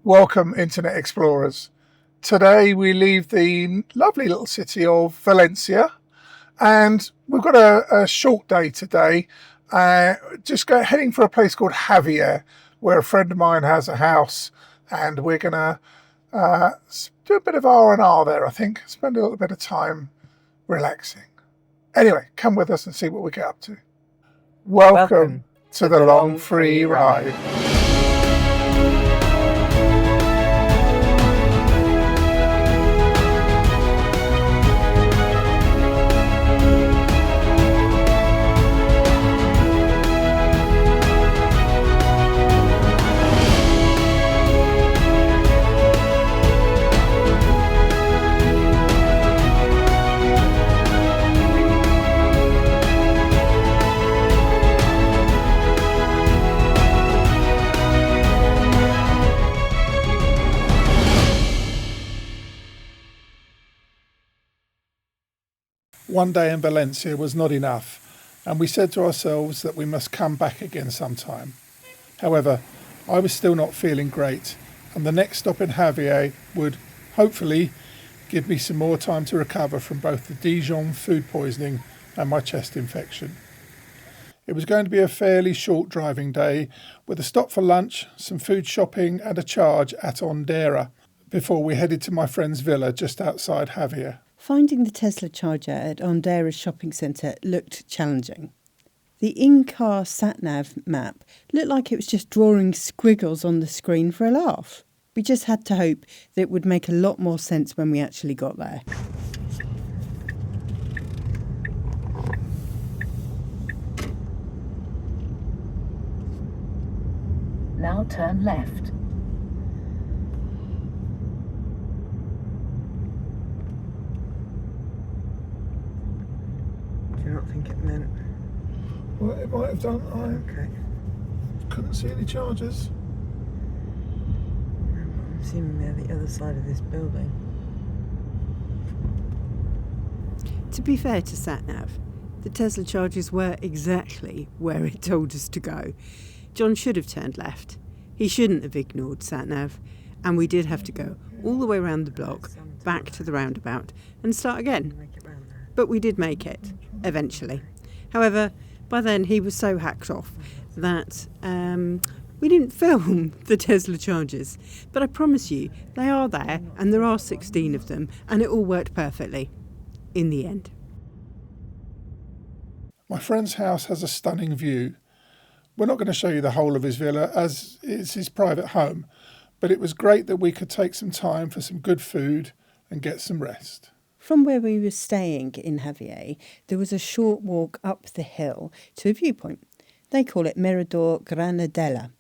Welcome, Internet Explorers. Today we leave the lovely little city of Valencia, and we've got a short day today. Heading for a place called Jávea, where a friend of mine has a house, and we're gonna do a bit of R&R there. I think spend a little bit of time relaxing. Anyway, come with us and see what we get up to. Welcome to the long free ride. One day in Valencia was not enough, and we said to ourselves that we must come back again sometime. However, I was still not feeling great, and the next stop in Jávea would, hopefully, give me some more time to recover from both the Dijon food poisoning and my chest infection. It was going to be a fairly short driving day, with a stop for lunch, some food shopping and a charge at Ondera, before we headed to my friend's villa just outside Jávea. Finding the Tesla charger at Ondera's shopping centre looked challenging. The in-car sat-nav map looked like it was just drawing squiggles on the screen for a laugh. We just had to hope that it would make a lot more sense when we actually got there. Now turn left. Do you not think it meant? Well, it might have done. Okay. Couldn't see any charges. I'm assuming they're the other side of this building. To be fair to SatNav, the Tesla chargers were exactly where it told us to go. John should have turned left. He shouldn't have ignored SatNav, and we did have to go all the way around the block, back to the roundabout, and start again. But we did make it, eventually. However, by then he was so hacked off that we didn't film the Tesla chargers. But I promise you, they are there, and there are 16 of them, and it all worked perfectly, in the end. My friend's house has a stunning view. We're not going to show you the whole of his villa, as it's his private home, but it was great that we could take some time for some good food and get some rest. From where we were staying in Jávea, there was a short walk up the hill to a viewpoint. They call it Mirador Granadella.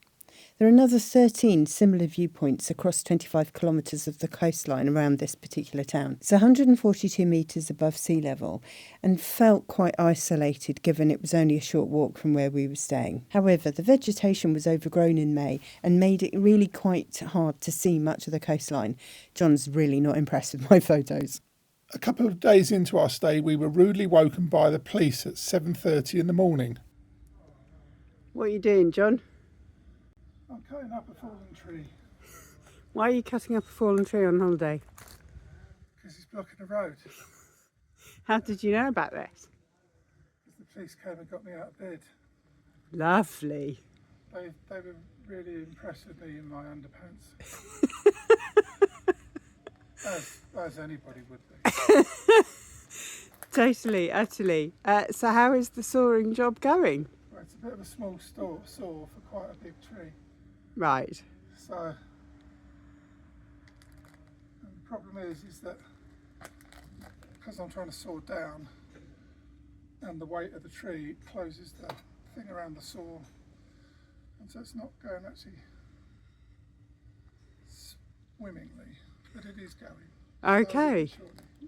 There are another 13 similar viewpoints across 25 kilometres of the coastline around this particular town. It's 142 metres above sea level and felt quite isolated given it was only a short walk from where we were staying. However, the vegetation was overgrown in May and made it really quite hard to see much of the coastline. John's really not impressed with my photos. A couple of days into our stay, we were rudely woken by the police at 7:30 in the morning. What are you doing, John? I'm cutting up a fallen tree. Why are you cutting up a fallen tree on holiday? Because it's blocking the road. How did you know about this? Because the police came and got me out of bed. Lovely. They were really impressed with me in my underpants. As anybody would be. Totally, utterly. So how is the sawing job going? Well, it's a bit of a small saw for quite a big tree. Right. So, and the problem is that because I'm trying to saw down and the weight of the tree closes the thing around the saw, and so it's not going actually swimmingly, but it is going. Okay.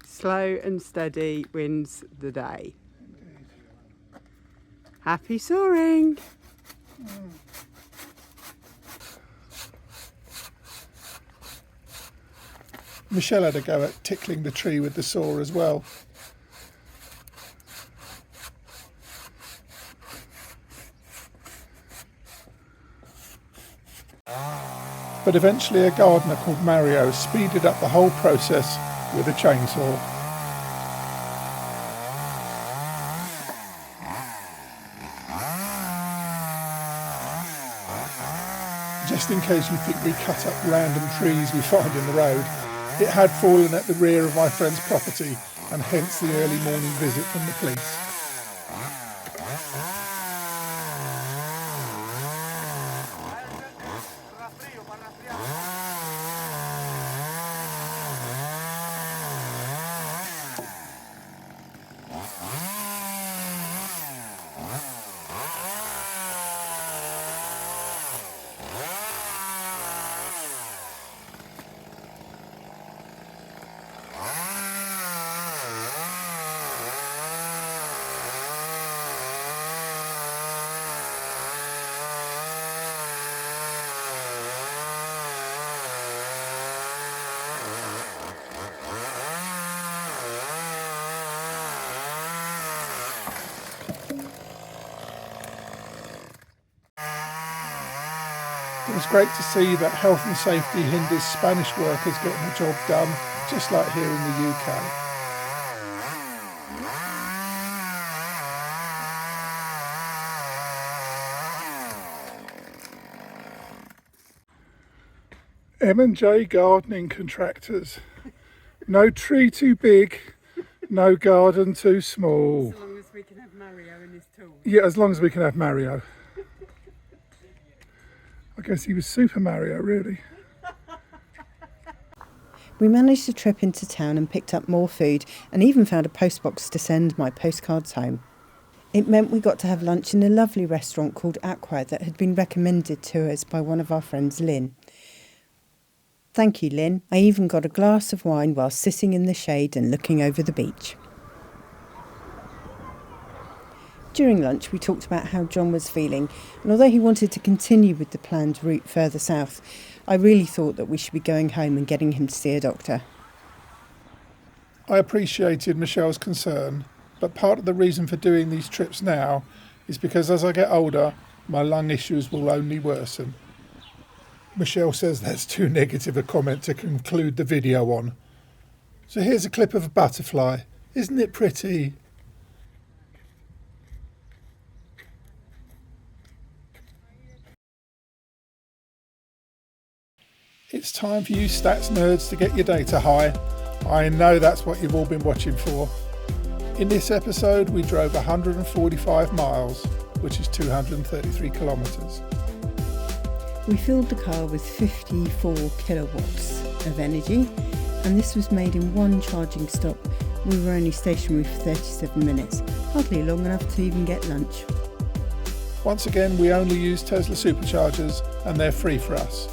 Slow and steady wins the day. Indeed. Happy soaring. Michelle had a go at tickling the tree with the saw as well. but eventually a gardener called Mario speeded up the whole process with a chainsaw. Just in case you think we cut up random trees we find in the road, it had fallen at the rear of my friend's property, and hence the early morning visit from the police. It was great to see that health and safety hinders Spanish workers getting the job done, just like here in the UK. M&J Gardening Contractors. No tree too big, no garden too small. As long as we can have Mario and his tools. Yeah, as long as we can have Mario. I guess he was Super Mario, really. We managed a trip into town and picked up more food, and even found a postbox to send my postcards home. It meant we got to have lunch in a lovely restaurant called Aqua that had been recommended to us by one of our friends, Lynn. Thank you, Lynn. I even got a glass of wine while sitting in the shade and looking over the beach. During lunch, we talked about how John was feeling, and although he wanted to continue with the planned route further south, I really thought that we should be going home and getting him to see a doctor. I appreciated Michelle's concern, but part of the reason for doing these trips now is because as I get older, my lung issues will only worsen. Michelle says that's too negative a comment to conclude the video on. So here's a clip of a butterfly. Isn't it pretty? It's time for you stats nerds to get your data high. I know that's what you've all been watching for. In this episode, we drove 145 miles, which is 233 kilometres. We filled the car with 54 kilowatts of energy, and this was made in one charging stop. We were only stationary for 37 minutes, hardly long enough to even get lunch. Once again, we only use Tesla Superchargers, and they're free for us.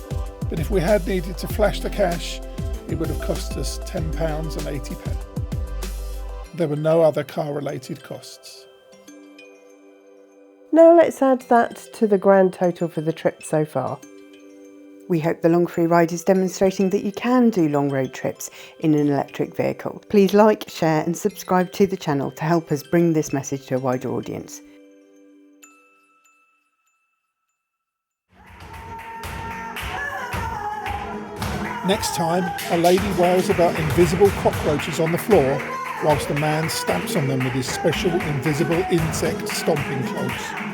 But if we had needed to flash the cash, it would have cost us £10.80. There were no other car-related costs. Now let's add that to the grand total for the trip so far. We hope the long free ride is demonstrating that you can do long road trips in an electric vehicle. Please like, share and subscribe to the channel to help us bring this message to a wider audience. Next time, a lady wails about invisible cockroaches on the floor, whilst a man stamps on them with his special invisible insect stomping clogs.